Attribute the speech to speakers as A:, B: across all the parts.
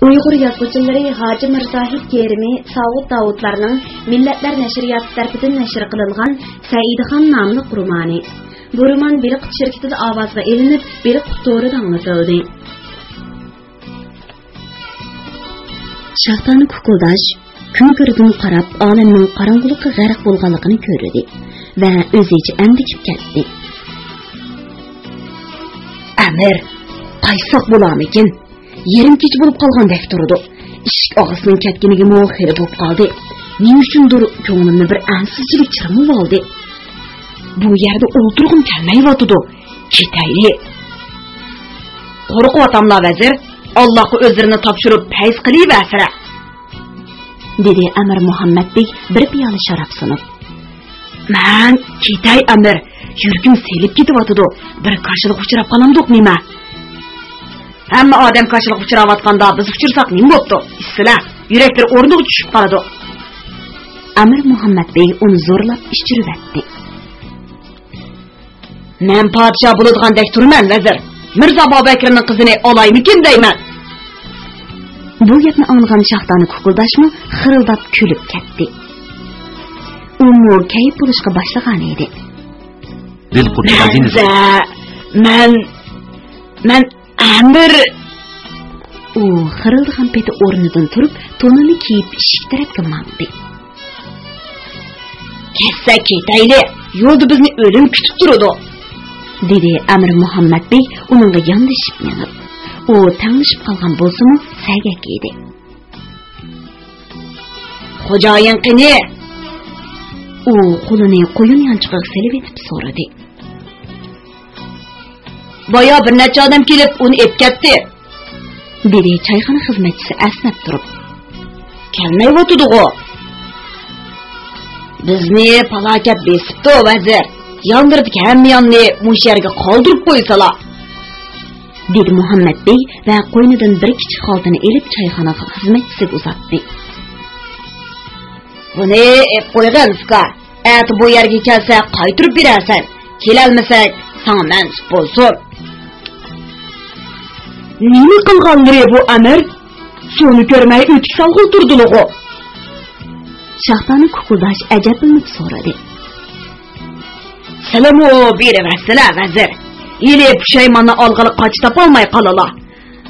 A: Uyg'ur yozuvchilari Hoji Mirzohid Kerimi Savud Davudlarning Millatlar nashriyoti tarafidan nashr qilingan Saidxon nomli romani. Bu roman Beliq shirkatida ovozga elinib, Beliq to'rida anlatildi. Shahtani Kukuldash kun ko'rdan qarab olamning qorong'ulikka g'arq bo'lganligini ko'rdi va o'zicha andikib ketdi. Amir, qaysoq bo'lamikin? Yerim kech bo'lib qolgandek turdi. Eshik og'asining ketganiga mo'xiri bo'lib qoldi. Nima uchundir ko'nglimni bir ansizchilik chirmib oldi. Bu yerda o'tirg'im kelmayotdi. Ketayli. Qo'rqotamlar vazir, Allohga o'zlarini topshirib fayz qilaversa, dedi Amir Muhammadbek bir piyola sharob sunib. "Men ketay Amir, yurgim selib ketyapti. Bir qarshilik uchrab qolamdiq nima?" Hamma odam qarshilik uchrayotganda biz uchirsak nima bo'pti? Sizlar yuraklar o'rniga tushib qoladi. Amir Muhammadbek uni zo'rlab ishchirvatdi. "Men podshoh bo'ladigan turman vazir. Mirzo Bobakrning qizini olaymikin deyman." Bu gapni anglagan Shahdoni Kukuldashmi xirildab kulib ketdi. U kayib bo'lishga boshlagan edi. Men Amir u xirildgan peti o'rnidan turib, to'nini kiyib eshik tarafga mangdi. "Kessa ketayli, yo'lda bizni o'lim kutib turadi", dedi Amir Muhammadbek uningga yondashib minib. U tanglashib qolgan bo'lsa-mu, sagak edi. "Xo'jayin qani?" U qo'lini qo'yin yanchiqqa selib etib so'radi. "Boya bir necha odam kelib uni ep ketdi", dedi choyxona xizmatchisi asnab turib. "Kelmayotdi-ku. Bizni falokat besibdi vazir. Yondirdik hamyonni mush yerga qoldirib qo'ysalar", dedi Muhammadbek va qo'ynidan bir kichik xoltani elib choyxona xizmatchisiga uzatdi. "Buni ep qo'ygan uka. At bu yerga kelsa qaytirib berasan. Kelolmasak, sana mansub bo'lsin." "Nima qilganlari bu Amir? Suni ko'rmay o'tib salg'il turdilar-ku." Shahtoni Kukuldash ajablanib so'radi. "Salamu berasizlar vazir. Yili pushaymonni olg'ili qoch topolmay qolalar.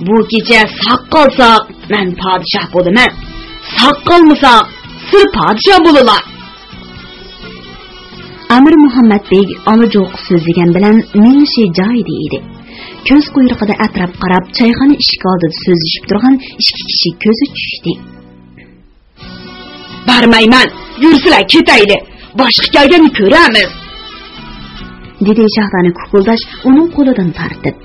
A: Bu kecha saq qolsaq, men podshoh bo'laman. Saq qolmasak, siz podshoh bo'lalar." Amir Muhammadbek onajoq so'zlagan bilan minishi joyida edi. Ko'z quyrug'ida atrof qarab, choyxona eshigi oldida so'zlashib turgan ikki kishi ko'zi tushdi. "Barmayman, yursizlar ketayli. Boshqa kelganni ko'ramiz", dedi Shahdoni Kukuldash uning qo'lidan tortib.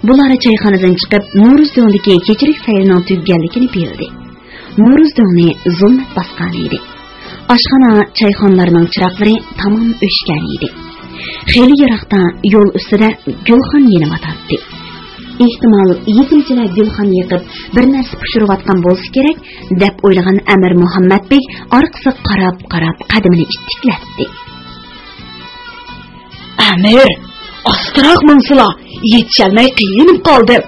A: Bular choyxonadan chiqib, Nurizdondagi kechirik sayrining tugaganligini bildi. Nurizdonni zulmat bosgan edi. Oshxona choyxonalarining chiroqlari tamom o'chgan edi. Xeyli yiroqda yo'l ustida Gulxon yenimatardi. Ehtimol yetimchilar Gulxon yiqib bir narsa pishirayotgan bo'lsa kerak deb o'ylagan Amir Muhammadbek orqasiga qarab qadamini ittiklatdi. "Amir, ostroq minsila, yetchalmay qiynalib qoldim",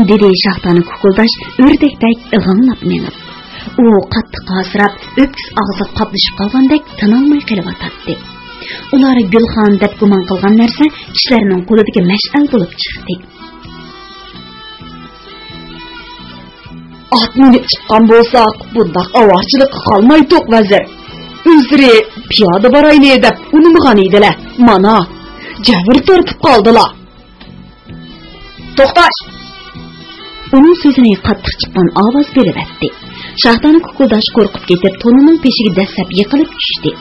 A: dedi Shahdoni Kukuldash o'rdakdek ig'anlab menib. U qattiq qasrab, o'kis og'zi qoplashib qolgandek tinolmay qilyotdi. Ular Gulxon deb gumon qilgan narsa kishilarning qo'lidagi mash'al bo'lib chiqdi. "Otni chiqqan bo'lsak, bundoq avorchilikqa qolmaydiq vazir. O'zri piyoda borayli deb unimg'an edilar. Mana, javr tortib qoldilar." "To'xtash!" Uning so'zini qattiq chiqqan ovoz beribdi. Shahdoni Kukuldash qo'rqib ketib, to'nining peshiga dastlab yiqilib tushdi.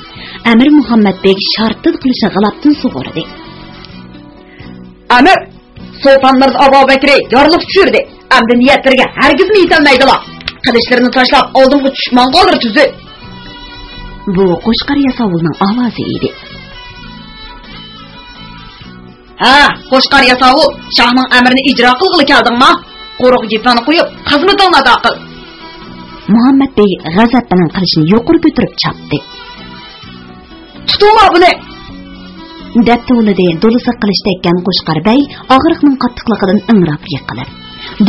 A: Amir Muhammadbek shartid qilishi g'alabdan sug'urdi. "Amir, Sultonlar Abubakri yorliq tushirdi. Amdi niyatlarga hargiz yetolmaydilar. Qilishlarini tashlab oldinga tushmon qoldir tuzi." Bu Qo'shqar Yasovulning ovozi edi. "Ha, Qo'shqar Yasovul, shohning amrini ijro qilg'ili keldingmi? Qo'riq yetani qo'yib, xizmatingni ado qil." Muhammadbek g'azab bilan qilishni yuqori ko'tarib chapdi. "Tutunglar buni!" deb to'lidi do'lisi qilish tekkan Qo'shqar Bey og'riqning qattiqligidan ingrab yiqilib.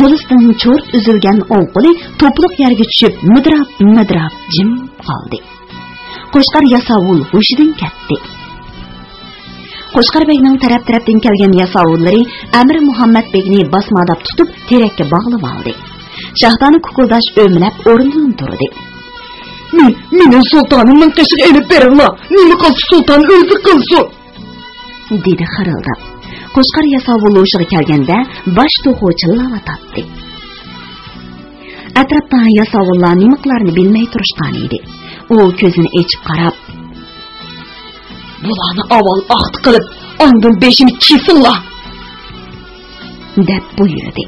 A: Do'lisdan cho'rt uzilgan o'ng qo'li to'pliq yerga tushib, midrab jim qoldi. Qo'shqar yasovul hushidan ketdi. Qo'shqarbekning taraf-tarafdan kelgan yasovullari Amir Muhammad Begni basmadab tutib, terakka bog'lab oldi. Shahdoni kukuldash o'mlab o'rnidan turdi. "Meni sultonimning qishig'i elib beringlar. Nima qilsa sulton o'zi qilsin", dedi xirildab. Qo'shqar yasovul hushiga kelganda bosh to'g'u chillayotdi. Atrofda yasovullar nima qilarini bilmay turishgan edi. U ko'zini ochib qarab, "Bularni avval aqd qilib, ondan beshini kesinlar", deb buyurdi.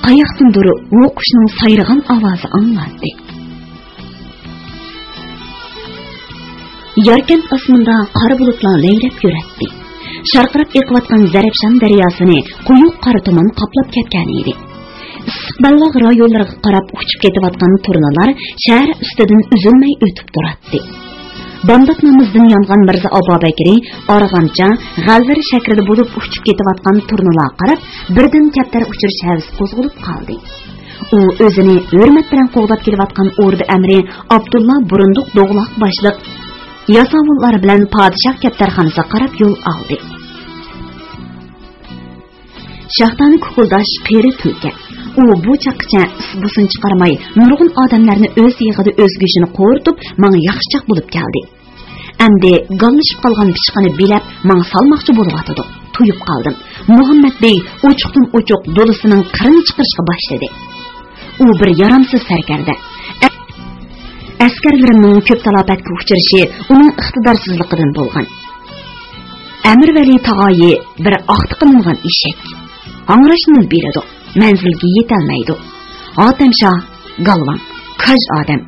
A: Qayoqdandir o'qishning sayrag'an ovozi anglandi. Yarkan osmonda qora bulutlar laylab yuradi. Sharqirab eqiyotgan Zarafshon daryosini quyuq qora tuman qoplab ketgan edi. Issiqbalvoq rayonlarga qarab uchib ketayotgan turnalar shahar ustidan uzilmay o'tib turadi. Bandot namozdan yongan Mirza Abobakri org'amcha g'alvir shaklida bo'lib uchib ketayotgan turnalarga qarab birdan kaptar uchirish havas qo'zg'alib qoldi. U o'zini hurmat bilan qo'g'dab kelayotgan o'rda amri Abdulla Burunduq Do'g'loq boshliq yasovullar bilan podshoh kaptarxonasiga qarab yo'l oldi. Shahdoni kukuldash qeri tulka. U bu chaqqicha isbusun chiqarmay, nurg'un odamlarni o'z yig'ida o'zgishini qo'rtib, menga yaxshichaq bo'lib keldi. Endi gallashib qolgan pishqani bilab, menga salmoqchi bo'lib atadi. Tuyib qoldim. Muhammad bey ochiqdan ochiq dolisining qirini chiqarishga boshladi. U bir yaramsiz sarkarda. Askarlarning ko'p talobatga uchrashi uning iqtidorsizligidan bo'lgan. Amir Vali tog'oyi bir oqti qilingan eshak. Angrashni beradi. Manzilga yetolmaydi. Otamshoh, galvan, kaj odam.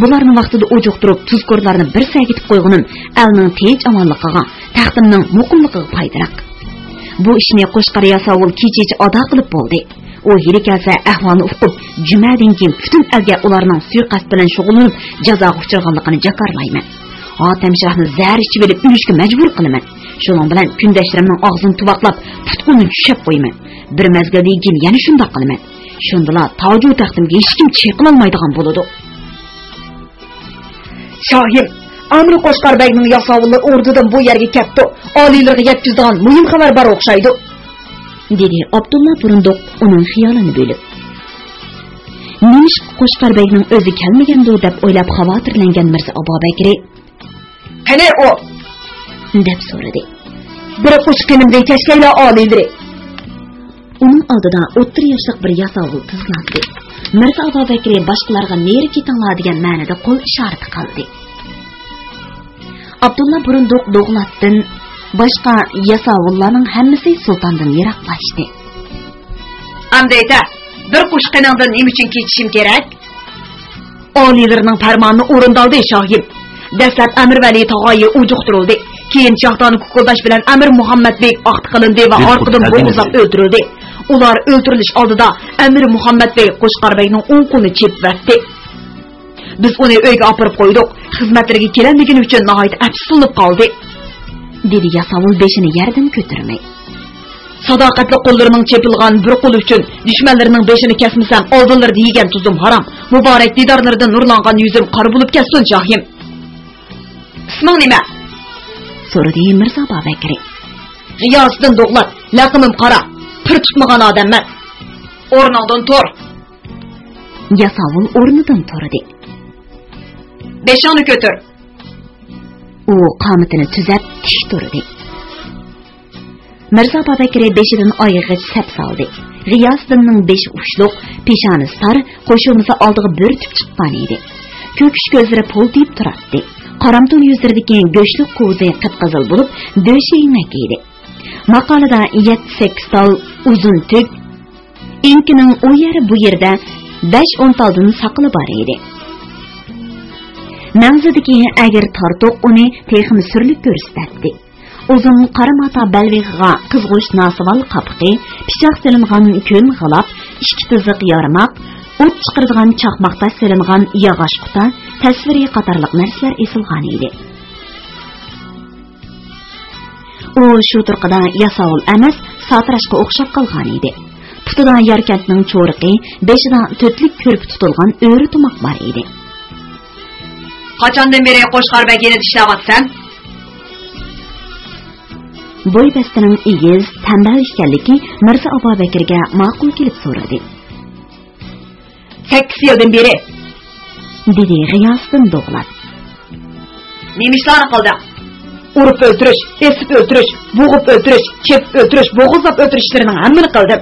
A: Bularni vaqtida ojuq turib, tuzkorlarni bir sagitib qo'ygunim, elning tinch amonligiga, taxtimning muqimligiga foydaliq. Bu ishni Qo'shqar yasovul kechichi ado qilib bo'ldi. U yelkasa ahvolni uqib, jumadan keyin butun elga ularning suiqasd bilan shug'ullanib, jazoga uchraganligini jakarlayman. Otamshohni zar ichib olib urishga majbur qilaman. Shuning bilan kundashlarimning og'zini tuvoqlab, putqulni tushab qo'yaman. Bir mazgildan keyin yana shunday qilaman. Shundala toju taxtimga hech kim cheqila olmaydigan bo'ladi. Shohim, Amir Qo'shqarbekning yasovullar o'rdidan bu yerga ketdi. Oliylarga yetkazadigan muhim xabar bor o'xshaydi, dedi Abdulla Burunduq uning xiyolini bo'lib. Nimish Qo'shqarbekning o'zi kelmagandi deb o'ylab xavotirlangan Mirza Abobakri, "Qani o?" deb so'radi. "Bir qo'shqinimdan tashkayla oliylari." Uning oldida 30 yoshlik bir yasovul tizlandi. Mirza Abobakri boshqalarga neri ketinglar degan ma'noda qo'l ishorati qildi. Abdulla Burunduq Do'g'latdan boshqa yasovullarning hammasi sultondan yiroqlashdi. "Amdayta, bir qo'shqiningdan nima uchun ketishim kerak?" "Oliylarning farmonini o'rindaldi, shohim. Dastlab Amir Vali tog'oyi ujuqtirildi. Keyin Shahdoni kukuldash bilan Amir Muhammad bek aqd qilindi va orqadan bo'g'izlab o'ldirildi. Ular o'ldirilish oldida Amir Muhammad bey Qo'shqarbekning o'ng qo'lini chepvatdi. Biz uni uyga olib qo'ydik. Xizmatlariga kelanligini uchun nihoyat afsuslanib qoldi", dedi yasovul beshini yerdan ko'tarmay. "Sadoqatli qo'llarining chepilgan bir qo'l uchun dushmanlarining beshini kesmasam, oldinlarda yegan tuzum harom. Muborak didorlaridan nurlangan yuzim qora bo'lib ketsin, shohim." "Isming nima?" so'radi Mirza Abobakri. "G'iyosdan Do'g'lat, laqimim qora. Pir tutmagan odamman. O'rningdan tur." Yasovul o'rnidan turdi. "Beshingni ko'tar." U qomatini tuzab tik turdi. Mirza Abobakri beshidan oyog'iga sap soldi. G'iyosdinning beshi ushliq, peshoni sar, qo'shilmasa oldiga bo'rtib chiqqan edi. Ko'kish ko'zlari po'ltib turardi. Qaramtul yuzlaridagi go'shliq ko'zi qip-qizil bo'lib, döşi inak edi. Maqolada 7-8 tal uzun tük, inkining u yeri bu yerda 5-10 taldan saqli bor edi. Mavzudagi agar tortoq uni texmi surilib ko'rsatdi. Uzun qora mata balvig'iga qizg'ush nasival qapiqi, pichoq silingan ko'n g'ilab, ikki tiziq yarmaq, o't chiqaradigan chaqmoqda silingan yog'och quta, tasviriy qatorliq narsalar esilgan edi. U shu turqida yasovul emas, satrashga o'xshab qolgan edi. Putida Yarkentning cho'riqi, beshida to'tlik ko'rp tutilgan o'ri tomoq bor edi.
B: Qachondan beri Qo'shqarbek yana ishlayapsan?
A: Bo'ybastining egiz, tanbal ekanligi Mirza Abubakirga ma'qul kelib so'radi.
B: 8 yildan beri,
A: dedi G'iyosdin Do'g'lat.
B: Nima ishlarni qilding? Urib o'ldirish, esib o'ldirish, bo'g'ib o'ldirish, kep o'ldirish, bo'g'izlab o'ldirishlarning hammani qildim.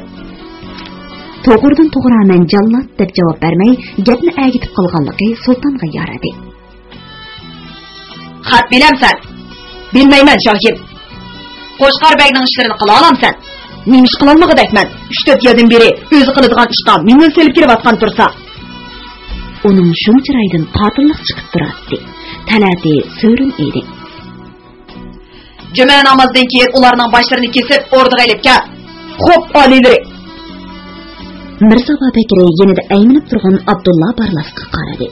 A: To'g'ridan to'g'raman jallod deb javob bermay, gapni agitib qolganligi sultonga yaradi.
B: Xat bilamsan? Bilmayman, shohim. Qo'shqarbekning ishlarini qila olamsan? Nima ish qilolmagadakman? 3-4 yildan beri o'zi qiladigan ishqa meni selib kelayotgan tursa.
A: Uning shum chiroydan qotillik chiqib turadi. Talati so'rin edi.
B: Juma namozidan keyin ularning boshlarini kesib, o'rniga ilib kel. Xo'p, olilari.
A: Mirza Babakir yenida ayminib turgan Abdulla Barlasga qaradi.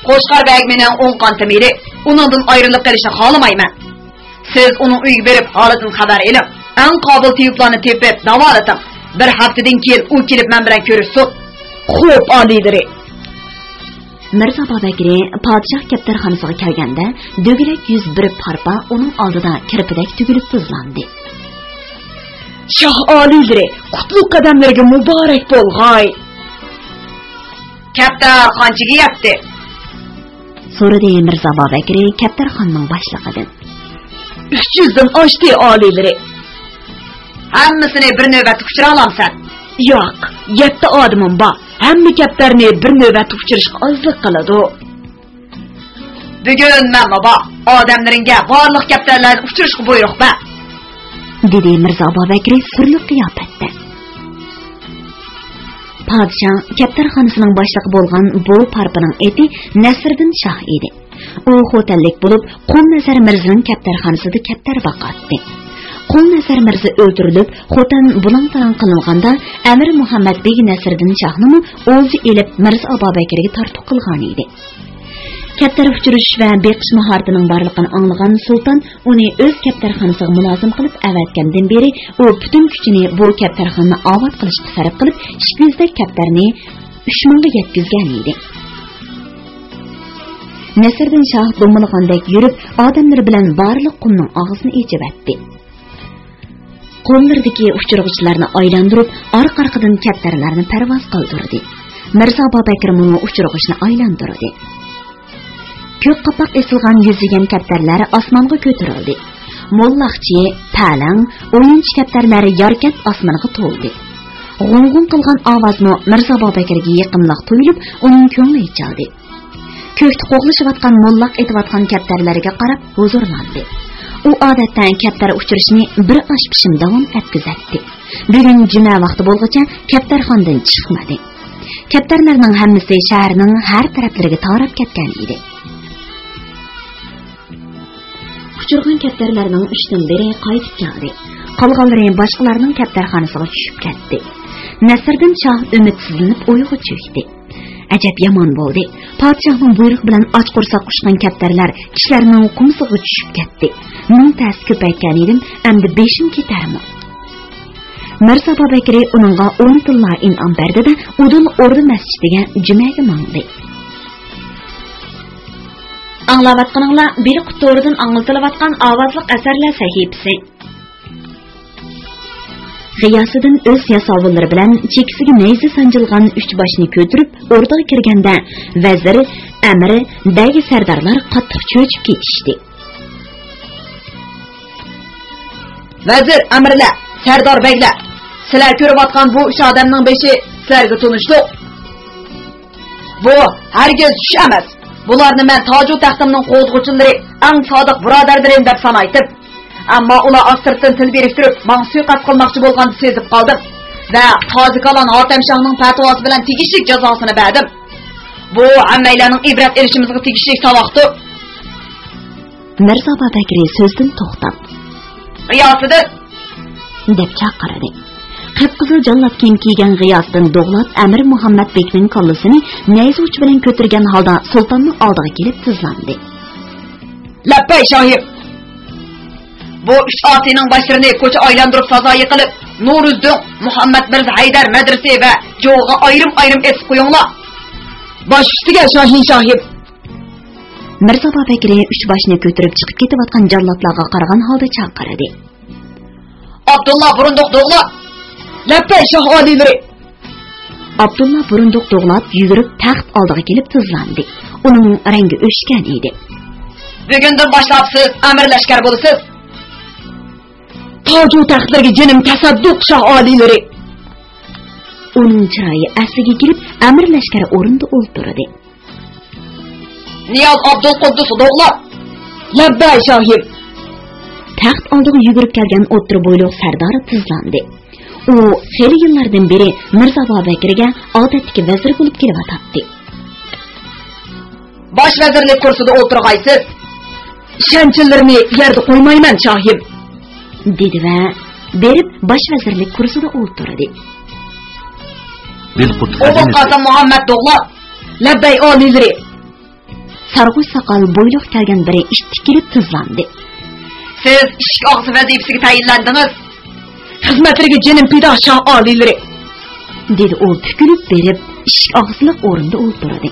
B: Qo'shqarbek mening o'ng qantim edi. Uningdan ayrilib qolishni xohlamayman. Siz uning uyiga berib, holidan xabar olib, eng qobil tiyiblarni tepib, davolating. Bir haftadan keyin u kelib men bilan ko'rishsin. Xo'p, olilari.
A: Mirza Babakir podshoh kaptarxonasiga kelganda, do'gilak yuz bir parpa uning oldida kirpidak tugilib tuzlandi.
B: Shoh olilari, qutlug' qadamlarga muborak bo'lg'ay. Kaptarxonchiga yapti.
A: So'radi Mirza Babakir kaptarxonning boshlig'idan.
B: 300 dan oshdi olilari. Hammasini bir navbatda uçura olamsan? Yo'q, 7 odamim bor. Hamma kaptarni bir navbatda uçurishga ozlik qiladi. Bugun men baba odamlaringga barliq kaptarlarni uçurishga buyruq ber.
A: Dedi Mirza Babakir sirli qiyofatda. Podshoh kaptarxonasining boshlig'i bo'lgan bu parpining eti Nasriddin Shoh edi. U xo'tallik bo'lib, Qulnazar Mirzaning kaptarxonasida kaptar vaqatdi. Qulnazar Mirza o'ldirilib, xo'tan bulang-talang qilinganda Amir Muhammad beg Nasriddin Shohni o'zi elib Mirza Abubakirga tortiq qilgan edi. Kaptar uchirish va beqish mahoratining borligini anglagan sulton uni o'z kaptarxonasiga mulozim qilib avatgandan beri u butun kuchini bu kaptarxonni obod qilishga sarf qilib, 200 ta kaptarni 3000 ga yetkazgan edi. Nasriddin Shoh do'milgandek yurib, odamlar bilan barliq qumning og'zini echibatdi. Qo'llardagi uchirg'ichlarni aylantirib, orqa-orqadan kaptarlarni parvoz qildirdi. Mirza Abubakir uni uchirg'ichni aylantirdi. Ko'k qapoq esilgan yuzigan kaptarlar osmonga ko'tarildi. Mollaqchi, talang, o'yinchi kaptarlari Yarkent osmoniga to'ldi. G'ung'un qilgan ovozni Mirza Abubakirga yaqinroq tuyulib, uning ko'ngli chaldi. Ko'kda qo'g'lashayotgan mollaq etayotgan kaptarlarga qarab huzurlandi. U odatdan kaptar uchirishni bir osh pishim davom etkazadi. Bugun juma vaqti bo'lguncha kaptarxondan chiqmadi. Kaptarlarning hammasi shaharning har taraflariga tarab ketgan edi. Uchirgan kaptarlarning 3dan biri qaytib keldi. Qolganlari boshqalarning kaptarxonasiga tushib ketdi. Nasriddin Shoh umidsizlanib o'yga cho'kdi. Ajab yomon bo'ldi. Podshohning buyrug'i bilan och qo'rsoq ushgan kaptarlar kishilarning qumsig'iga tushib ketdi. Men tas ko'paygan edim, endi beshim ketarmi? Mirza Babakir uningga 10 tilla in'om berdi-da, Udul O'rda masjidiga jumaga mangdi. Anglavatqaninglar bir qutoridan anglatiladigan ovozliq asarlar sahifasi. G'iyosiddin o'z yasovulari bilan chekisiga nayza sanjilgan 3 boshni ko'tirib o'rdaga kirganda vazir, amiri, dagi sardorlar qattiq cho'chib ketishdi.
B: Vazir, amirlar, sardor beglar, sizlar ko'rayotgan bu 3 odamning beshi sizlarga tunishliq. Bu hargiz tush emas. Bularni men toju taxtimning qo'zg'uvchilari, eng sodiq birodarlarim deb sanaytib, ammo ular asirdan til berib turib, men suiqat qilmoqchi bo'lganini sezib qoldim va qozi Kalon Hotamshohning fatvosi bilan tegishli jazosini berdim. Bu hammalarning ibrat erishimizga tegishli savoqdir.
A: Mirza Babakir so'zdan to'xtab,
B: G'iyosiddin
A: deb chaqirdi. Qip-qizil jallod kiyim kiygan G'iyosiddin Do'g'lat Amir Muhammad bekning qallasini nayza uchi bilan ko'targan holda sultonning oldiga kelib tizlandi.
B: Labbay shohim. Bu üç atının başlarını koça aylandırıp sazayı kılıp, Nuruz'dun Muhammed Mirza Haydar medrese ve Joğ'a ayrım esip koyunlar. Baş üstüge Şahin Şahip.
A: Mirza Babakir üç başını götürüp çıkıp ketivatkan jallatlarga qaragan halda çağırdı.
B: Abdullah burunduk doğla. Leppey Şah alileri.
A: Abdullah burunduk doğlap yugurib taxt aldıga kelip tızlandı. Onun rengi öşken idi.
B: Bugündür başlap siz emirleşker bolusuz.
A: Tacı taxtlarga jenim tasadduk Şah alileri. Onun çırayı asliga girip emirleşker orunda o'ltirdi.
B: Niyaz Abdul Quddus doğla.
A: Lebbey Şahim. Taxt aldıga yugurib kelgan o'ttir bo'yliq sardori tizlandi. U xeyli yillardan beri Mirza Babakirga odatdagi vazir bo'lib kelyapti.
B: Baş vezirlik kursida o'tirg'aysiz.
A: Ishonchlarni yerda qo'ymayman Shohim, dedi va berib bosh vazirlik kursida o'tirdi.
B: Oğul Qasım Muhammed doğla.
A: Labbay olilari. Sarg'ush soqol bo'yliq kelgan biri ishtikilib tizlandi.
B: Siz ishki og'zi vazifasiga tayinlandingiz.
A: Xizmatlarga jinim pido Shoh olilari, dedi u pukilib berib ishki og'izliq o'rinda o'tirdi.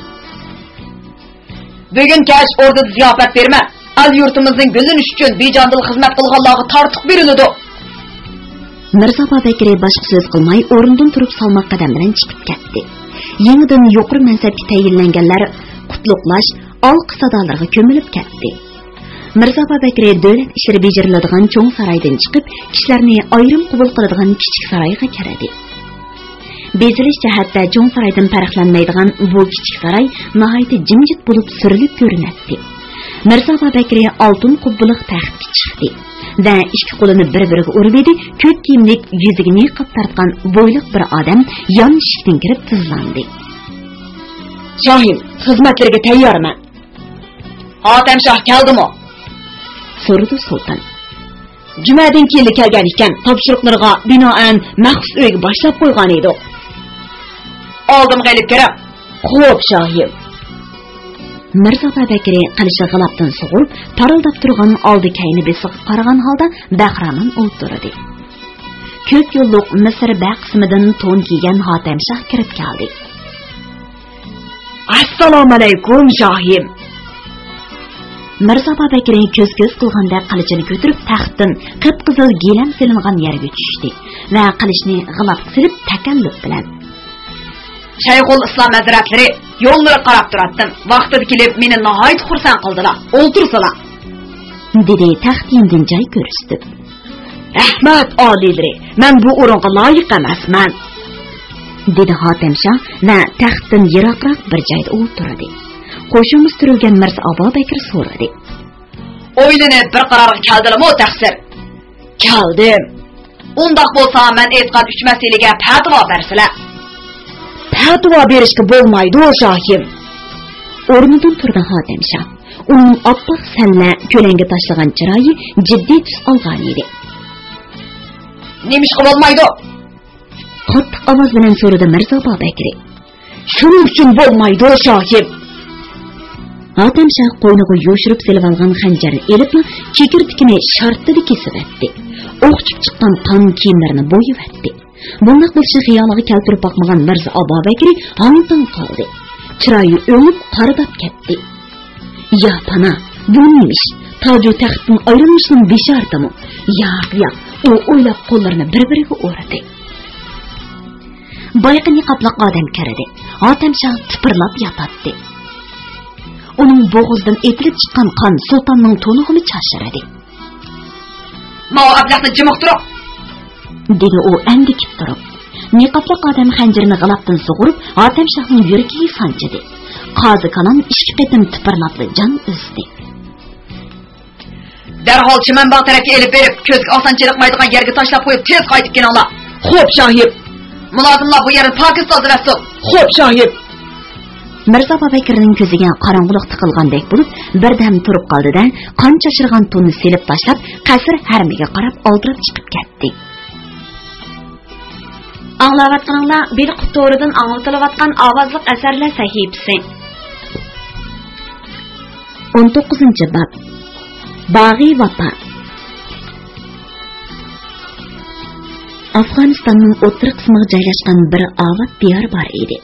B: Bugün kech orada ziyofat berma. Al yurtimizning gullanish uchun bejondil xizmat qilganlarga tortiq beriladi.
A: Mirza Babakir boshqa so'z qilmay o'rindan turib salmoq qadam bilan chiqib ketdi. Yangidan yuqori mansabga tayinlanganlar qutlug'lash olqi sadolarga ko'milib ketdi. Mirza Babakir davlat ishlari bejiriladigan cho'ng saroydan chiqib, kishilarni ayrim qabul qiladigan kichik saroyga kirdi. Bezilish jihatda cho'ng saroydan farqlanmaydigan bu kichik saroy nihoyat jimjit bo'lib surilib ko'rinadi. Mirza Babakir oltin qubbuliq taxtga chiqdi va ikki qo'lini bir-biriga urib edi. Ko'k kiyimlik yuziga niqob tartgan bo'yliq bir odam yon eshikdan kirib tizlandi.
B: Shohim, xizmatlarga tayyorman. Hatem Shoh keldimi?
A: So'radi sulton.
B: Jumadan keyin kelgan ekan, topshiriqlarga binoan maxsus uyga boshlab qo'ygan edi. Oldim kelib kirib.
A: Xo'p, Shohim. Mirza Babakir qilishi g'alabdan sug'urib, parildab turgan oldi kayni besiq qaragan holda Bahraman o'tirdi. Ko'k yo'lliq Misr baqsimidan to'n kiygan Hatem Shoh kirib keldi.
B: Assalomu alaykum Shohim.
A: Mirza Babakir ko'z qilganda qilichini ko'tarib taxtdan qip-qizil gilam silingan yerga tushdi va qilichni g'ilab silib takalluf bilan:
B: Shayxul Islom hazratlari, yo'llarga qarab turatdim. Vaqtida kelib meni nihoyat xursand qildilar. O'ltirsalar,
A: dedi taxtiyimdan joy ko'rsatib.
B: Rahmat olilari, men bu o'ringa loyiq emasman,
A: dedi Hatem Shoh va taxtdan yiroqroq bir joyda o'tirdi. Qo'shimiz turilgan Mirza Babakir so'radi:
B: O'ylanib bir qarorga keldimmi o taqsir? Keldim. Undaq bo'lsa men aytgan 3 masalaga fatvo bersizlar.
A: Fatvo berishga bo'lmaydi o Shohim. O'rnidan turdi Hatem Shoh. Uning oppoq salla ko'langa tashlagan chiroyi jiddiy tus olgan edi.
B: Nima ish bo'lmaydi?
A: Qattiq ovoz bilan so'radi Mirza Babakir.
B: Shuning uchun bo'lmaydi o Shohim.
A: Hatem Shoh qo'yniga yo'shirib silib olgan xanjarni elib, chekirtikini shartida kesib etdi. O'qchib chiqqan qon kiyimlarini bo'yib etdi. Bundoq bo'lishi xiyoliga keltirib boqmagan Mirza Babakir hangdan qoldi. Chiroyi o'lib qaridab ketdi. Ya pana, bu nimish? Toju taxtdan ayrilishning bishartimi? Yo'q. U o'ylab qo'llarini bir-biriga o'radi. Boyqa niqobliq odam kirdi. Hatem Shoh tipirlab yotadi. Uning bo'g'zidan etilib chiqqan qon sultonning to'nig'ini chashiradi.
B: "Ma ablaqni jimoq turib",
A: dedi u andikib turib. Niqobliq odam xanjarini g'alabdan sug'urib, Hatem Shohning yuragiga sanchidi. Qozi kalon ikki qatim tipirlab jon uzdi.
B: Darhol Chimanbog' tarafga elib berib, ko'zga osonchilikmaydigan yerga tashlab qo'yib, tez qaytib kelinglar.
A: Xo'p, Shohim.
B: Mulozimlar bu yerni pokiz tozalasin.
A: Xo'p, Shohim. Mirza Babakirning ko'ziga qorong'ulik tiqilgandek bo'lib, birdan turib qoldi-da, qon chashirgan to'nni selib tashlab, qasr harmiga qarab oldirib chiqib ketdi. Anglayotganinglar Belqut to'ridan anglatilayotgan ovozliq asarlar sahifasi. 19-bob. Bag'i Vapa. Afganistanning o'rta qismiga joylashgan bir ovad diyor bor edi.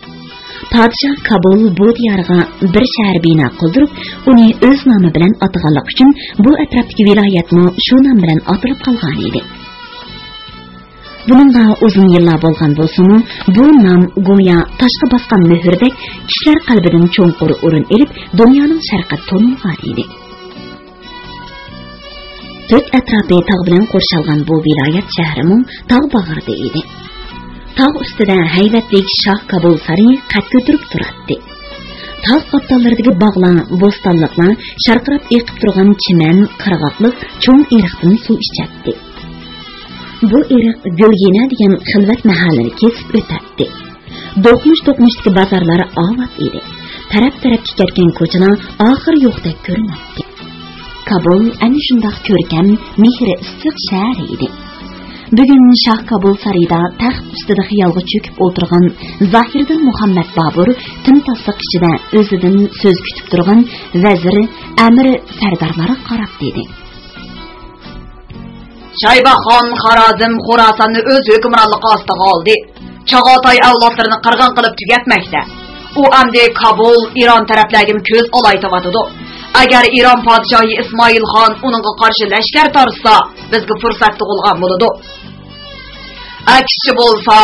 A: Podshoh Kabul bu diyorga bir shahar bino qildirib, uni o'z nomi bilan ataganlik uchun bu atrofdagi viloyatni shu nom bilan atilib qolgan edi. Buningga uzun yillar bo'lgan bo'lsa-mu, bu nom go'yo toshga bosgan muhrdek kishilar qalbidan cho'nqur o'rin olib, dunyoning sharqqa to'nilgan edi. To'rt atrofi tog' bilan qo'rshalgan bu viloyat shahrining tog' bag'rida edi. Tog' ustida haybatli Shoh Kabul sarayi qad ko'tarib turardi. Tog' qatlaridagi bog'lar, bo'stonliqlar, sharqirab eqib turgan chiman, qirg'oqlik, cho'ng eriqdan suv ichatdi. Bu eriq Gulgina degan xilvat mahallini kesib o'tadi. Do'qmush-do'qmushdagi bozorlari ovad edi. Taraf-tarafga ketgan ko'chalar oxir yo'qdek ko'rinardi. Kabul ana shunday ko'rkam, mehri issiq shahar edi. Bugun Shoh Kabul sarayida taxt ustida xiyolga cho'kib o'tirgan Zohirdin Muhammad Bobur timtasliq ichida o'zidan so'z kutib turgan vaziri, amiri, sardorlari qarab dedi:
B: Shaybaxon Xorazm Xorasonni o'z hukmronligi ostiga oldi. Chag'atay avlodlarini qirg'in qilib tugatmoqda. U amdi Kabul Iron taraflariga ko'z olaytibadi. Agar Iron podshohi Ismoil xon uningga qarshi lashkar torsa, bizga fursat tug'ilgan bo'ladi. Aksi bo'lsa,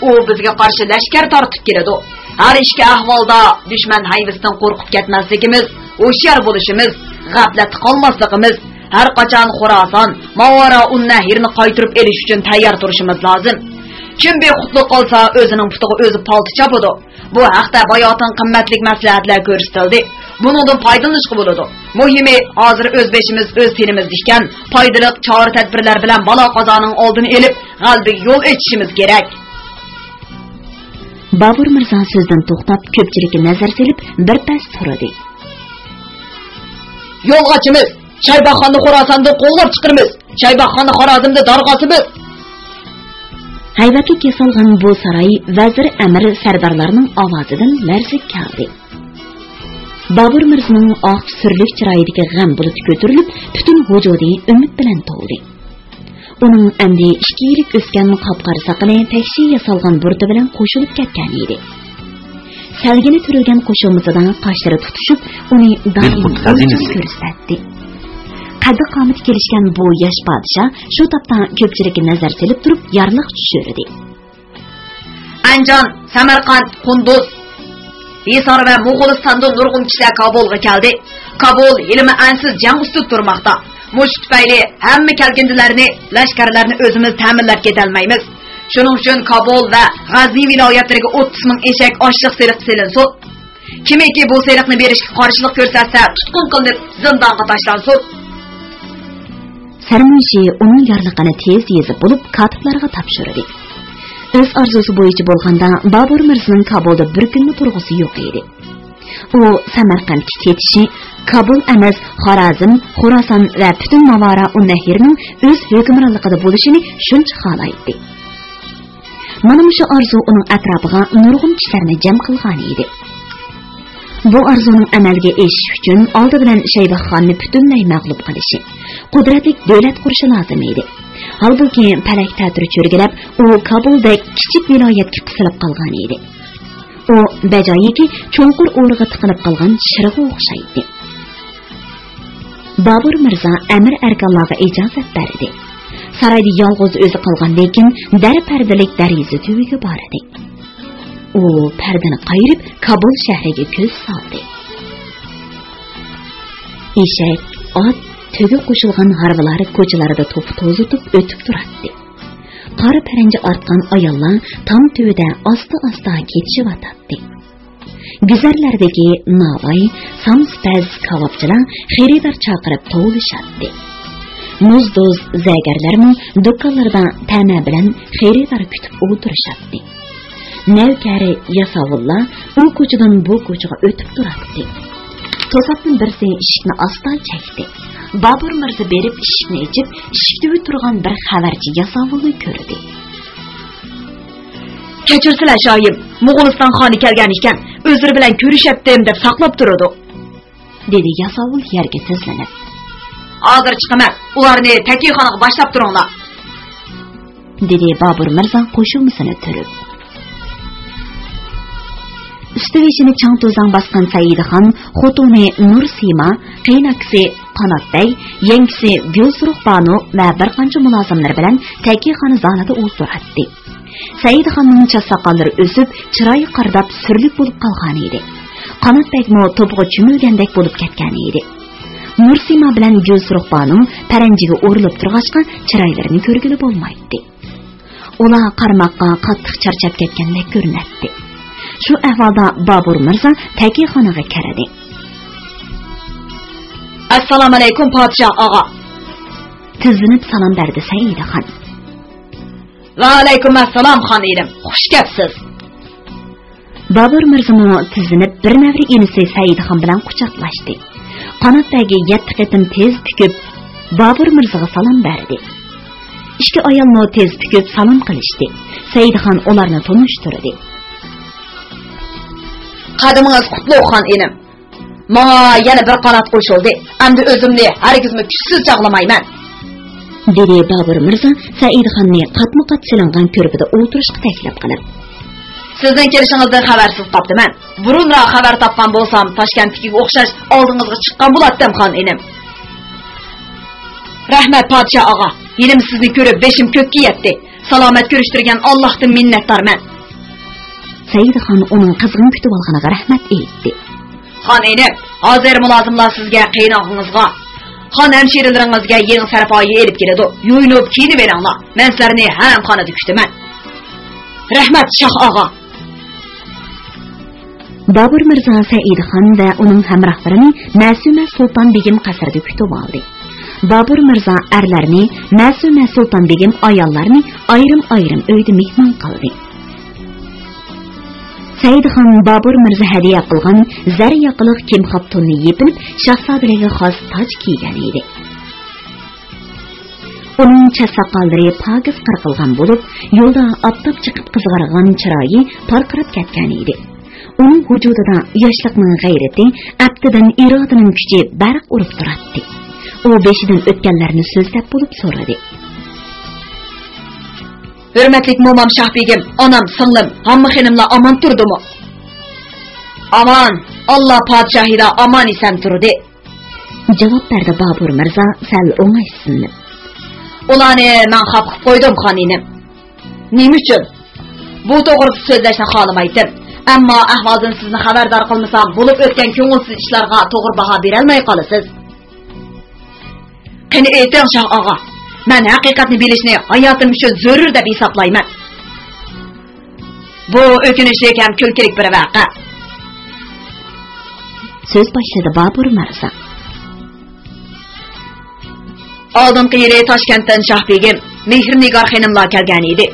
B: u bizga qarshi lashkar tortib keladi. Har ikki ahvolda dushman hayvisidan qo'rqib ketmasligimiz, o'shar bo'lishimiz, g'aflat qolmasligimiz, har qachon Xorason, Mavara un-Nahirni qaytirib elish uchun tayyor turishimiz lozim. Kim bexutli qolsa, o'zining putiga o'zi palti chapadi. Bu haqda bayotin qimmatli maslahatlar ko'rsatildi. Bundan foydalanishga bo'ladi. Muhimi, hozir o'z beshimiz, o'z tinimiz ekan, foydali chora-tadbirlar bilan balo qazoning oldini elib, g'albiga yo'l ochishimiz kerak.
A: Bobur Mirzo so'zdan to'xtab, ko'pchilikka nazar solib, bir pas turdi.
B: Yo'lg'achimiz, Shaybaxonni Xorasondan qo'llab chiqirmiz. Shaybaxonni Xorazmda darg'osimiz.
A: Haybatga kesilgan bu saroy vazir, amir, sardorlarning ovozidan larza keldi. Bobur Mirzoning oq surlik chiroyidagi g'am bulutı ko'tarilib, butun vujudi umid bilan to'ldi. Uning endi 2 yillik o'sgan qopqar saqini takshi yasalgan burdi bilan qo'shilib ketgan edi. Salgini turilgan qo'shilmasidan qoshlari tutishib, uni doim ko'rsatdi. Qaddi qomati kelishgan bu yosh podshoh shu topdan ko'pchilikka nazar solib turib, yorliq tushirdi.
B: Anjon, Samarqand, Qunduz, Hisor va Mo'g'ulistondan nurg'un kishilar Kabulga keldi. Kabul ilmi ansiz jang ustida turmoqda. Mush tufayli hamma kelgindilarni, lashkarlarni o'zimiz ta'minlab ketolmaymiz. Shuning uchun Kabul va G'azni viloyatlariga 30 ming eshak ochliq seliq selinsin. Kimiki bu seliqni berishga qarshilik ko'rsatsa, tutqun qilinib zindonga tashlansin.
A: Sarmunshi uning yorliqini tez yezib bo'lib, katiblarga topshirdi. O'z orzusi bo'yicha bo'lganda Bobur Mirzoning Kabulda bir kunni turg'usi yo'q edi. U Samarqandga ketishi, Kabul emas, Xorazm, Xorason va butun Mavara un-Nahirning o'z hukmronligida bo'lishini shuncha xohlaydi. Mana shu orzu uning atrofiga nurg'un kishilarni jam qilgan edi. Bu arzuning amalga oshishi uchun oldi bilan Shaybaxonni butunlay mag'lub qilishi, qudratli davlat qurishi lozim edi. Halbuki palak ta'tiri cho'rgilab, u Kabulda kichik viloyatga qisilib qolgan edi. U bajoyiki cho'nqur o'rig'i tiqilib qolgan shirg'i o'xshaydi. Bobur Mirzo amir arkonlarga ijozat berdi. Saroyda yolg'iz o'zi qolgan, lekin dar pardalik dariza tuviga bordi. U pardani qayirib Kabul shahriga ko'z soldi. Eshak, ot, tugi qo'shilgan g'arvalari ko'chalarida to'p-to'zitib o'tib turardi. Qora paranji ortgan ayollar tom tuvida asta-asta ketishyotdi. Guzarlardagi navoy, samspaz kavobchilar xaridor chaqirib tovlashadi. Muzdoz zagarlarmi do'konlarda tana bilan xaridor kutib o'tirishadi. Navkari yasovulla u ko'chadan bu ko'chaga o'tib turardi. To'satdan birsi eshikni asta chekdi. Bobur Mirzo berib eshikni ochib, eshikda turgan bir xabarchi yasovulni ko'rdi.
B: Kechirsilar shoyim, Mo'g'uliston xoni kelgan ekan, o'zlari bilan ko'rishatdim deb saqlab turadi,
A: dedi yasovul yerga tizlanib.
B: Hozir chiqaman, ularni takixonaga boshlab turinglar.
A: dedi Babur Mirzo qo'shilmasini turib. Üstüveşini çang tozang baskan Saidixon, xotuni Nursima, qiynaksi Qanotbay, yengisi Gulsuruq Banu va bir qancha mulozimlar bilan Takixoni zonida o'ltiratdi. Saidixonning chassaqallari o'sib, chiroyi qardab surlik bo'lib qolgan edi. Qanotbaymo to'pg'i cho'milgandek bo'lib ketgan edi. Nursima bilan Gulsuruq Banu paranjiga o'rilib turg'achqa chiroylarini ko'rgili bo'lmaydi. Ular qarmoqqa qattiq charchab ketgandek ko'rinadi. Shu ahvolda Babur Mirzo Takixonaga kirdi.
B: Assalomu alaykum podshoh og'a.
A: Tizginib salom berdi Saidixon.
B: Va alaykum assalom xonim. Xush kelibsiz.
A: Babur Mirzo tizginib bir navri inisi Saidixon bilan quchoqlashdi. Qanotdagi 7 qitim tez tikib Babur Mirzoga salom berdi. Ikki ayolni tez tikib salom qilishdi. Saidixon ularni tanishtirdi.
B: Qadimingiz qutlug' xonim. Menga yana bir qanot qo'shildi. Endi o'zimni hargizmi kuchsiz chaqlamayman.
A: Dedi Babur Mirzo Saidixonni qatma-qat silingan ko'rpida o'tirishga taklif qilib.
B: Sizning kelishingizdan xabarsiz topdiman. Burunroq xabar topgan bo'lsam, Toshkentga o'xshash oldingizga chiqqan bo'lardim xonim. Rahmat podshoh og'a. Yenim sizni ko'rib beshim ko'kka yetdi. Salomat ko'rishtirgan Allohdan minnatdorman.
A: Saidixon uning qizg'in kutib olganiga rahmat aytdi.
B: Xonim, hozir mulozimlar sizga qiynog'ingizga, xon hamshiralaringizga yangi sarpoyi elib keladi. Yo'yinib kiyinib beringlar. Men sizlarni ham xonada kutaman. Rahmat shoh og'a.
A: Babur Mirzo Saidixon va uning hamrohlarini Ma'suma Sulton begim qasrida kutib oldi. Babur Mirzo erlarni, Ma'suma Sulton begim ayollarni ayrim-ayrim uyda mehmon qildi. Saidixon Babur Mirzo hadiya qilgan zar yaqiliq kimxobtunni yepinib, shahzodalarga xos toj kiygan edi. Uning chassaqallari pokiz qirqilgan bo'lib, yo'lda oftob chiqib qizg'argan chiroyi parqirab ketgan edi. Uning vujudida yoshlikning g'ayrati, abdidan irodaning kuchi barq urib turardi. U beshidan o'tganlarni so'zlab bo'lib so'radi.
B: Hürmetlik momam Şahbegim, anam, singlim, hamma xonimlar aman turdimi? Aman, Allah padşahida aman isem turdi.
A: Javob berdi Babur Mirzo sal o'ng'aysinib.
B: Ularni men xaf qilib qo'ydim xonim. Nima uchun? Bu to'g'ri so'zlashni xohlamaydim. Ammo ahvoldan sizni xabardor qilmasam, bo'lib o'tgan ko'ngilsiz ishlarga to'g'ri baho bera olmay qolasiz. Qani ayting Shoh og'a. Men haqiqatni bilishni hayotim uchun zarur deb hisoblayman. Bu o'kinishli ham kulkilik bir voqea.
A: So'z boshladi Babur Mirzo.
B: Oldingi yili Toshkentdan Shahbegim, Mehrnigor xonimlar kelgan edi.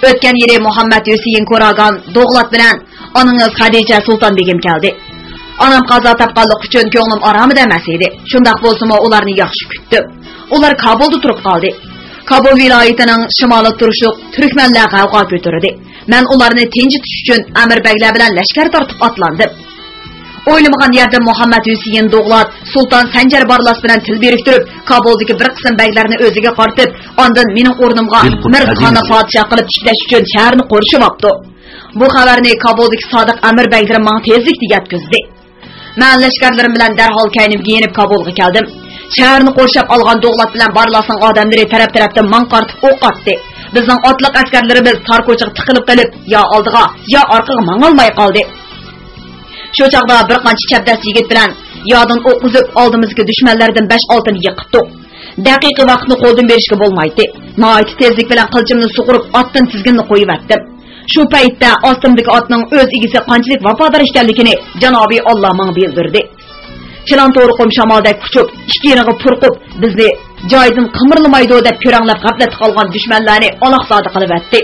B: O'tgan yili Muhammad Husayn Ko'ragan Do'g'lat bilan onangiz Xadija Sulton begim keldi. Onam qazo topganlik uchun ko'nglim oromida emas edi. Shundaq bo'lsa-mu ularni yaxshi kutdim. Ular Kabulda turib qoldi. Kabul viloyatining shimolida turishliq turkmanlar g'avg'o ko'tardi. Men ularni tinchitish uchun amirbaglar bilan lashkar tortib otlandim. O'ylamagan yerda Muhammad Husayn Do'g'lat Sulton Sanjar Barlas bilan til biriktirib, Kabuldagi bir qism baglarni o'ziga qartib, ondan mening o'rnimga Mirzxonni podshoh qilib tiklash uchun shaharni qo'rishibdi. Bu xabarni Kabuldagi sodiq amirbaglar menga tezlikda yetkazdi. Men lashkarlarim bilan darhol kaynimga yenib Kabulga keldim. Shaharni qo'rshab olgan Do'g'lat bilan Barlasning odamlari taraf-tarafdan men qartib o'q otdi. Bizning otliq askarlarimiz tor ko'chaga tiqilib qolib, yo oldiga, yo orqaga mangolmay qoldi. Shu chaqda bir qancha chapdas yigit bilan yodan o'qizib oldimizga dushmanlardan 5-6 ni yiqitdik. Daqiqa vaqtni qo'ldan berishga bo'lmaydi. Noit tezlik bilan qilchimni suqurib otdan tizginni qo'yib atdim. Shu paytda ostimdagi otning o'z egisi qanchalik vafodor ekanligini Janobi Alloh menga bildirdi. Chilan to'riqim shamolda kuchib, ikki yeriga purqib, bizni joyidan qimirlamaydi deb ko'ranglab g'aflat qolgan dushmanlarni aloqsodi qilib atdi.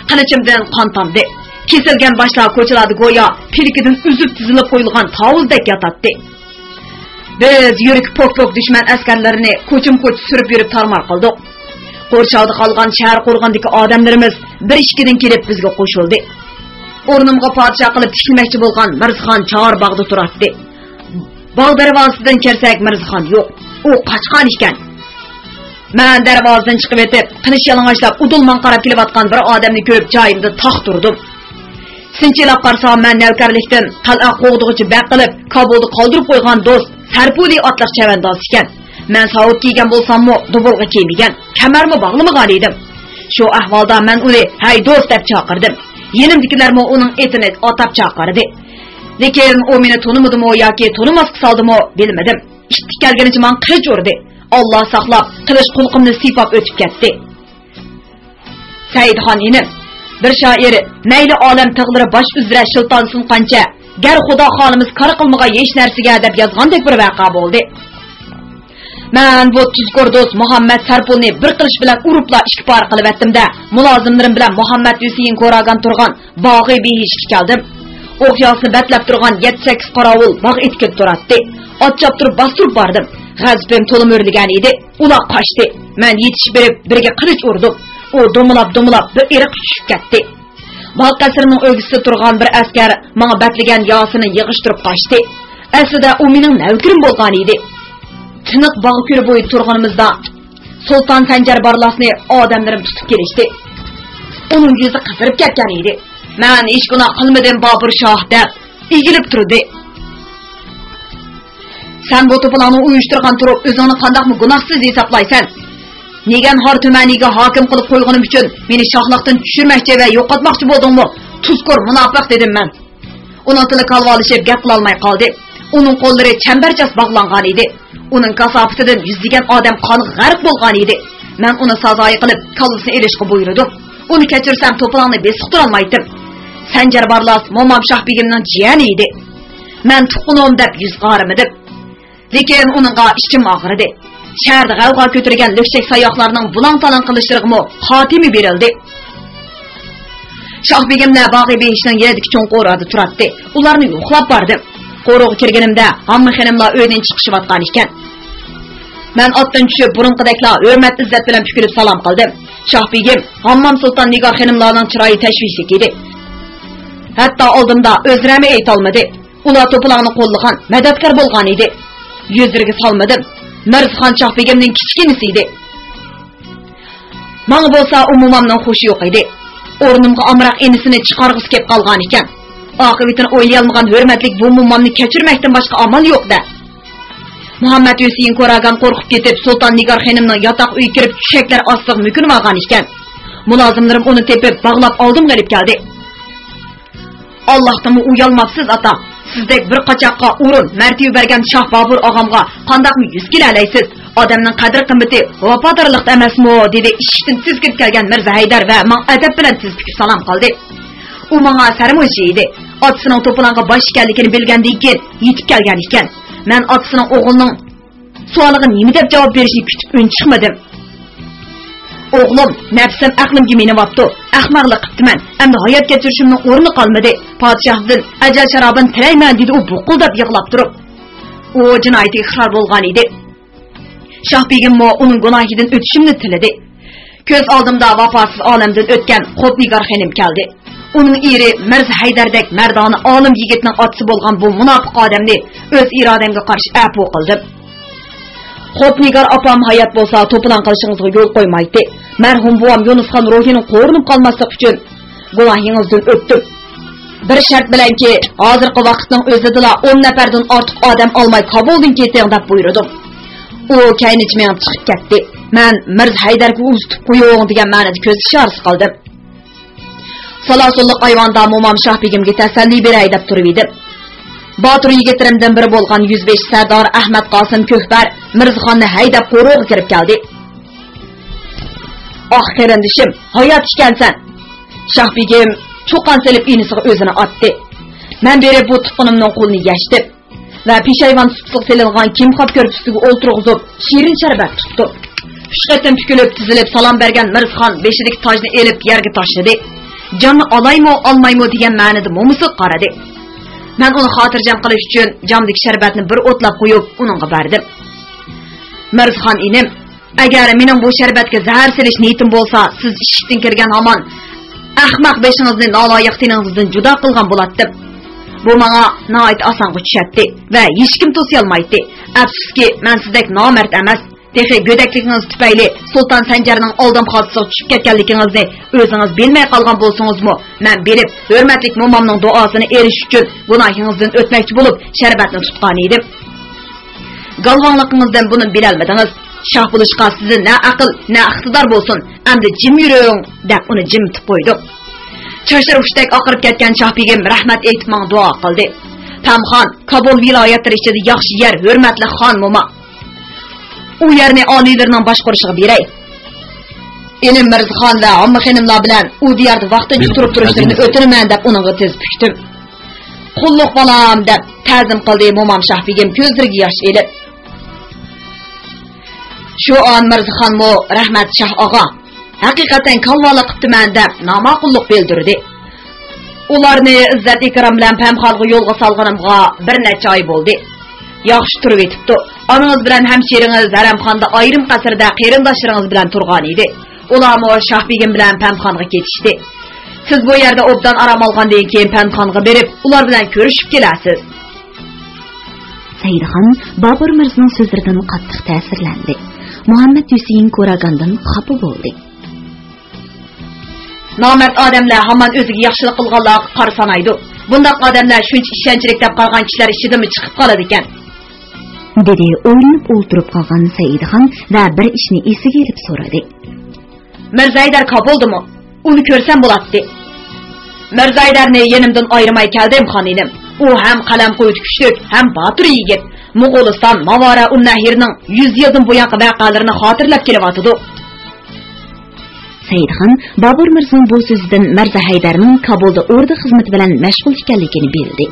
B: Qilichimdan qon tomdi. Kesilgan boshlar ko'chalarda go'yo pilkidan uzib tizilib qo'yilgan tovuzdek yotatdi. Biz yurik pok-pok dushman askarlarini ko'chim-ko'ch surib yurib tarmar qildik. Qo'rshovda qolgan shahar qo'rg'ondagi odamlarimiz 1-2dan kelib bizga qo'shildi. O'rnimga podshoh qilib tikilmoqchi bo'lgan Mirzxon Chor bog'da turardi. Bog' darvozasidan kirsak Mirzxon yo'q. U qochgan ekan. Men darvozadan chiqib etib, qilish yalang'ochlab udulman qarab kelayotgan bir odamni ko'rib joyimda taq turdim. Sinchilab qarsam, men navkarlikdan qal'a qo'g'dig'ichi baq qilib, Kabulda qoldirib qo'ygan do'st Sarpuli otliq chavandoz ekan. Men savut kiygan bo'lsam-mu, dubulg'a kiymagan, kamarmi bog'lamagan edim. Shu ahvolda men uni "Hay do'st" deb chaqirdim. Yenimdikilarmi uning etini atab chaqirdi. Lekin u meni tunimadimi yoki tunimasga soldimi bilmadim. Ishti kelganicha men qilich urdi. Allah saqlab, qilish qulqimni sifab o'tib ketdi. Saidxon inim, bir shoir, mayli olam tig'lari bosh uzra shiltonsin qancha, gar xudo xolimiz kar qilmagan hech narsaga deb yozgandek bir voqea bo'ldi. Men bu tuzkor do'st Muhammad Sarpulni bir qilish bilan uribla ikki par qilib etdimda, mulozimlarim bilan Muhammad Yusiyin ko'ragan turgan bog'i behishga keldim. O'qyosni batlab turgan 7-8 qorovul bog' etkib turadi. Otchab turib bostirib bordim. G'azbim to'lim o'rligan edi. Ular qochdi. Men yetishib berib birga qilich urdim. U domlab bir eriq tushib ketdi. Bog' qasrining o'gisida turgan bir askar menga batlagan yosini yig'ishtirib qochdi. Aslida u mening navkirim bo'lgan edi. Tiniq bog' ko'li bo'yi turganimizda Sultan Sanjar Barlasni odamlarim tutib kelishdi. Uning yuzi qizarib ketgan edi. Men hech gunoh qilmadim Bobur shoh deb egilib turdi. Sen bu to'polonni uyushtirgan turib, o'zingni qandoqmi gunohsiz hisoblaysan? Negan har tumaniga hokim qilib qo'yganim uchun meni shohliqdan tushirmoqchi va yo'qotmoqchi bo'ldingmi? Tuzkor munofiq dedim men. Uning tili qalvolishib gap qila olmay qoldi. Uning qo'llari chambarchas bog'langan edi. Uning kasofatidan yuzlagan odam qoni g'arq bo'lgan edi. Men uni sazoyi qilib, kallasini elishga buyurdim. Uni kechirsam to'polonni besiqtira olmaydim. Sanjar Barlas Momam Shoh begimning jiyani edi. Men tuqqanim deb yuz qaramadim. Lekin uningga ichim og'ridi. Shaharda g'avg'o ko'targan lukchak sayoqlarning bulang-talang qilishlariga xotimi berildi. Shoh begimlar bog'i behishning yeridagi cho'ng qo'rada turadi. Ularni yo'qlab bordim. Qo'rg'a kirganimda hamma xonimlar uydan chiqishayotgan ekan. Men otdan tushib burunqidaklar hurmat izzat bilan pukilib salom qildim. Shoh begim Hammam Sulton Nigor xonimlarning chiroyi tashvishli edi. Hatto oldimda o'zrami ayta olmadi. Ular to'polonni qo'llagan, madadkor bo'lgan edi. Yuzlariga solmadim. Mirzxon Shoh begimning kichkinasi edi. Menga bo'lsa umumamning xushi yo'q edi. O'rnimga amroq enisini chiqarg'isi kelib qolgan ekan. Oqibatini o'ylay olmagan hurmatlik bu umumamni kechirmakdan boshqa amal yo'q-da. Muhammad Yusiyin ko'ragan qo'rqib ketib, Sulton Nigor xonimning yotoq uyi kirib tushaklar ostiga mukinib olgan ekan. Mulozimlarim uni tepib, bog'lab oldim gelib keldi. Allohdan uyalmabsiz ata. Sizdek bir qachoqqa o'rin, martaba bergan Shoh Bobur og'amga qandoqmi yuz kelaysiz? Odamning qadr-qimmati vafodarlik emasmi? dedi ishdan tiz kirib kelgan Mirza Haydar va men adab bilan tiz tikib salom qildi. U menga sarmo'shi edi. Otasining to'polonga bosh ekanligini bilgandan keyin yetib kelgan ekan. Men otasining o'g'lining savoliga nima deb javob berishini kutib unchiqmadim. O'g'lim, nafsim aqlimga menivapti. Ahmoqlik qilibman. Endi hayot kechirishimning o'rni qolmadi. Podshohdan ajal sharobini tilayman dedi u buqildab yig'lab turib. U jinoyatga iqror bo'lgan edi. Shoh begim uning gunohidan o'tishimni tiladi. Ko'z oldimda vafosiz olamdan o'tgan Qutnigor xonim keldi. Uning eri Mirza Haydardek mardona olim yigitning otasi bo'lgan bu munofiq odamni o'z irodamga qarshi afu qildim. Qutnigor opam hayot bo'lsa to'polon qilishingizga yo'l qo'ymaydi. Marhum buvam Yunusxon ruhining qo'rinib qolmaslik uchun gunohingizdan o'tdim. Bir shart bilanki, hozirgi vaqtning o'zida 10 nafardan ortiq odam olmay Kabuldan keting deb buyurdim. U kaynichmang chiqib ketdi. Men Mirza Haydarga ustib qo'ying degan ma'noda ko'z ishorasi qildim. Salasulliq ayvonda Momam Shoh begimga tasalli beray deb turib edim. Botir yigitlarimdan biri bo'lgan 105 Sardor Ahmad Qosim Ko'kbar Mirzaxonni haydab qo'rg'aga kirib keldi. "Oh qarindishim, hayot ekansan." Shoh begim cho'qon silib inisiga o'zini otdi. Men berib bu tuqqunimning qo'lini yashdim va peshayvon tutsuq silingan kimxob ko'rpustiga o'ltirg'izib, shirin sharbat tutdi. Xushqatim pukilib tizilib salom bergan Mirzaxon beshidagi tojni elib yerga tashladi. Jonni olaymi, olmaymi degan ma'noda mo'misiq qaradi. Men uni xotirjam qilish uchun jamdagi sharbatni bir o'tlab qo'yib, uningga berdim. Mirzaxon inim, agar mening bu sharbatga zahar silish niyatim bo'lsa, siz ishdan kirgan hamon ahmoq beshingizni noloyiq tiningizdan judo qilgan bo'lardim. Bu menga nihoyat osonga tushadi va hech kim to'siy olmaydi. Afsuski, men sizdek nomard emas, Texi gödəkliginiz tüpəyli Sultan Sanjarning oldin xosisiga tushib ketganligingizni o'zingiz bilmay qolgan bo'lsangizmi, men berib hurmatlik momamning duosini erish uchun gunohingizdan o'tmoqchi bo'lib sharbatni tutgan edim. Galvanligingizdan buni bilolmadingiz. Shoh bo'lishqa sizga na aql, na iqtidor bo'lsin. Endi jim yuring deb uni jimtib qo'ydi. Choshiruvdek oqirib ketgan Shohbegim rahmat aytib menga duo qildi. Tamxon Kabul viloyatlari ichida yaxshi yer, hurmatli xon mo'ma. U yerni oliylarning boshqarishiga beray. Enim Mirzxon va Amma xonimlar bilan u diyorda vaqtincha turib turishlarini o'tinaman deb uningga tez pushdim. Qulluq bolam deb ta'zim qildi mo'mam Shohbegim ko'zlariga yosh elib. Shu on Mirzxon mo rahmat Shoh og'a haqiqatan kalvola qiptiman deb nomaqulluq bildirdi. Ularni izzat ikrom bilan pamxonga yo'lga solganimga bir necha oy bo'ldi. Yaxshi turib etibdi. Onangiz bilan hamsheringiz Haramxonda ayrim qasrda qarindoshlaringiz bilan turgan edi. Ularmo Shohbegim bilan pamxonga ketishdi. Siz bu yerda obdan aram olgandan keyin pamxonga berib, ular bilan ko'rishib kelasiz.
A: Saidxon Bobur Mirzoning so'zlaridan qattiq ta'sirlandi. Muhammad Husayn ko'ragandan xafa bo'ldi.
B: Nomard odamlar hamon o'ziga yaxshilik qilganlarga qora sanaydi. Bundaq odamlar shuncha ishonchlik deb qolgan kishilar ishidimi chiqib qoladi ekan.
A: Dedi o'ylanib o'ltirib qolgan Saidxon va bir ishni esiga elib so'radi.
B: Mirzaydar Kabuldimi? Uni ko'rsam bo'ladi. Mirzaydarni yenimdan ayirmay keldim xonim. U ham qalam qo'ydi kuchlik, ham botir yigit. Mo'g'uliston Mavara un-Nahirning 100 yildan buyoqqa voqealarini xotirlab kelyapti. Saidxon Bobur Mirzoning bu so'zidan Mirza Haydarning Kabulda o'rda xizmati bilan mashg'ul ekanligini bildi.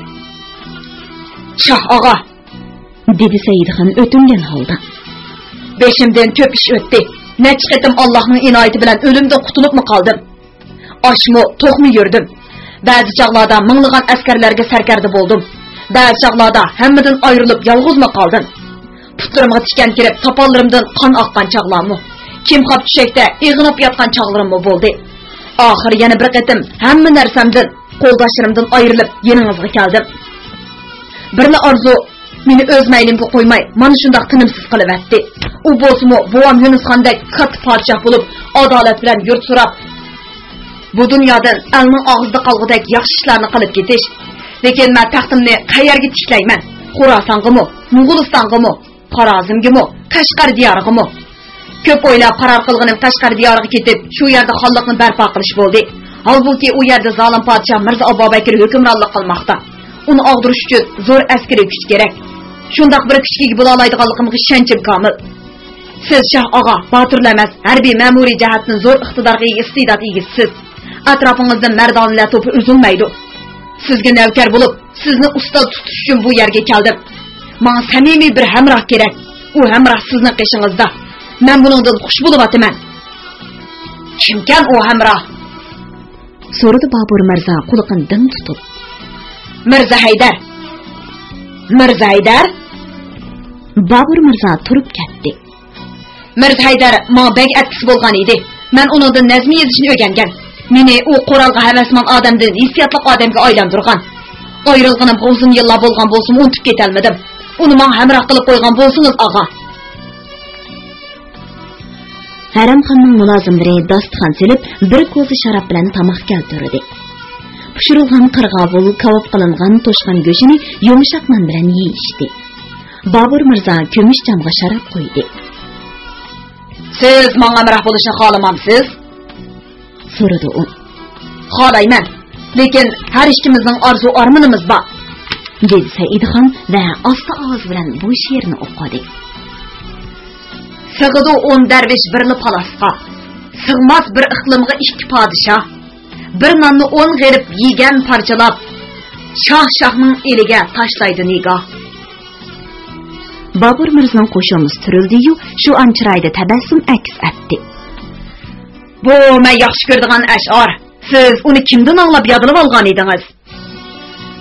B: Shoh og'a,
A: dedi Saidxon o'tingan holda.
B: Beshimdan ko'p ish o'tdi. Necha qitim Allohning inoyati bilan o'limdan qutulibmi qoldim. Oshmi, to'qmi yurdim. Ba'zi chaqlarda minglagan askarlarga sarkarda bo'ldim. Ba'zi chaqlarda hammadan ayrilib yolg'izmi qoldim. Putlarimga tikan kirib, sopollarimdan qon oqqan chaqlarmi? Kim qop tushakda ig'inib yotgan chaqlarimmi bo'ldi. Oxir yana bir qitim hamma narsamdan, qo'ldoshlarimdan ayrilib yeningizga keldim. Birni orzu meni o'z maylimga qo'ymay, mana shundoq tinimsiz qilibatdi. U bo'lsa-mu, buvam Yunusxondek katta podshoh bo'lib, adolat bilan yurt so'rab, bu dunyodan elning og'zida qolgudek yaxshi ishlarni qilib ketish. Lekin men taxtimni qayerga tiklayman? Xorasongimi, Mo'g'ulistongimi, Xorazmgimi, Qashqar diyorigimi? Ko'p o'ylab qaror qilganim Qashqar diyoriga ketib, shu yerda xonlikni barpo qilish bo'ldi. Halbuki u yerda zolim podshoh Mirzo Abubakir hukmronlik qilmoqda. Uni og'dirish uchun zo'r askariy kuch kerak. Shundoq bir kuchga bo'la oladiganligimga ishonchim komil. Siz Shoh og'a, botirlamas, harbiy ma'muriy jihatdan zo'r iqtidorga ega iste'dod egasiz. Atrofingizda mardonlar to'pi uzilmaydi. Sizga navkar bo'lib, sizni ustoz tutish uchun bu yerga keldim. Menga samimiy bir hamroh kerak. U hamroh sizning qishingizda. Men buningdan xush bo'lyapman. Kimkan u hamroh?
A: So'radi Bobur Mirzo quliqini dim tutib.
B: Mirza Haydar. Mirza Haydar?
A: Bobur Mirzo turib ketdi.
B: Mirza Haydar menga bek attis bo'lgan edi. Men uningdan nazm yozishni o'rgangan. Meni u qoralga havasmon odamdan hissiyotli odamga aylantirgan. Ayrilganim uzun yillar bo'lgan bo'lsa, unutib ketolmadim. Uni menga hamroh qilib qo'ygan bo'lsangiz, og'a.
A: Haramxonning mulozimlari dasturxon silib, bir ko'zi sharob bilan tomoq keltirdi. Pishirilgan qirg'ovul, kavob qilingan to'shqan go'shini yumshoq non bilan yeyishdi. Bobur Mirzo ko'mish jamg'a sharob qo'ydi.
B: Siz menga hamroh bo'lishni xohlamamsiz?
A: So'radi u.
B: Xohlayman, lekin har ikkimizning orzu-armonimiz bor,
A: dedi Saidxon va osta ovoz bilan bu she'rni o'qidi.
B: Sig'idi 10 darvish birli palasqa, sig'mas bir iqlimga 2 podshoh, bir nonni 10 g'erib yegan parchalab, shohning eliga tashlaydi nigoh.
A: Bobur Mirzoning qo'shimiz turildi-yu, shu an chiroyda tabassum aks etdi.
B: Bu men yaxshi ko'radigan ash'or. Siz uni kimdan anglab yodlab olgan edingiz?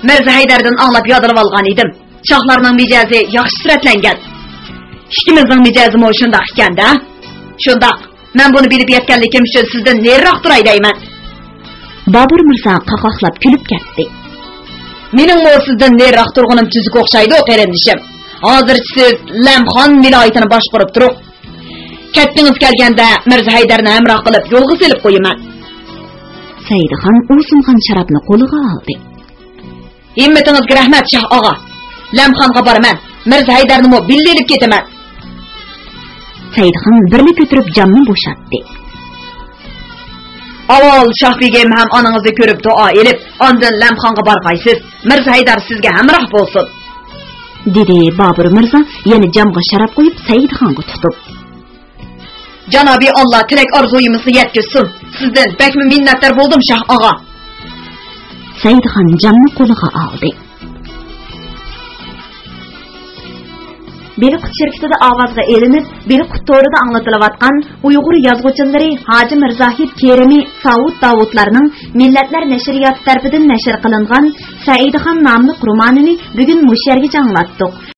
B: Mirza Haydardan anglab yodlab olgan edim. Shohlarning mijozi yaxshi suratlangan. Ikkimizning mijozimiz mo shundoq ekanda. Shundoq. Men buni bilib yetganligim uchun sizdan neriroq turay deyman.
A: Bobur Mirzo qaqoqlab kulib ketdi.
B: Mening mo sizdan neriroq turganim tuzuk o'xshaydi, qarindishim. Hozir siz Lamxon viloyatini boshqarib turib, Ketdingiz kelganda Mirza Haydarni hamroh qilib yo'lga selib qo'yaman.
A: Saidxon o'simxon sharobni qo'liga oldi.
B: Himmatingizga rahmat Shoh og'a. Lamxonga boraman. Mirza Haydarni mo bildirib ketaman.
A: Saidxon birni ko'tarib jamni bo'shatdi.
B: Avval Shoh begim ham onangizni ko'rib duo elib, ondan Lamxonga borg'aysiz. Mirza Haydar sizga hamroh bo'lsin.
A: Dedi Bobur Mirzo yana jamga sharab qo'yib Saidxonga tutib.
B: Janobi Allah tilak orzuyimizni yetkazsin. Sizdan bekmi minnatdor bo'ldim Shoh og'a.
A: Saidxon jamni qo'liga oldi. Beliqut şirketida ovozga elinib, Beliqut to'rida anglatilayotgan Uyg'ur yozuvchilari Hoji Mirzahid Kerimi Saud Davudlarning Millatlar nashriyoti tarafidan nashr qilingan Saidxon nomli romanini bugun mush yerga anglatdik.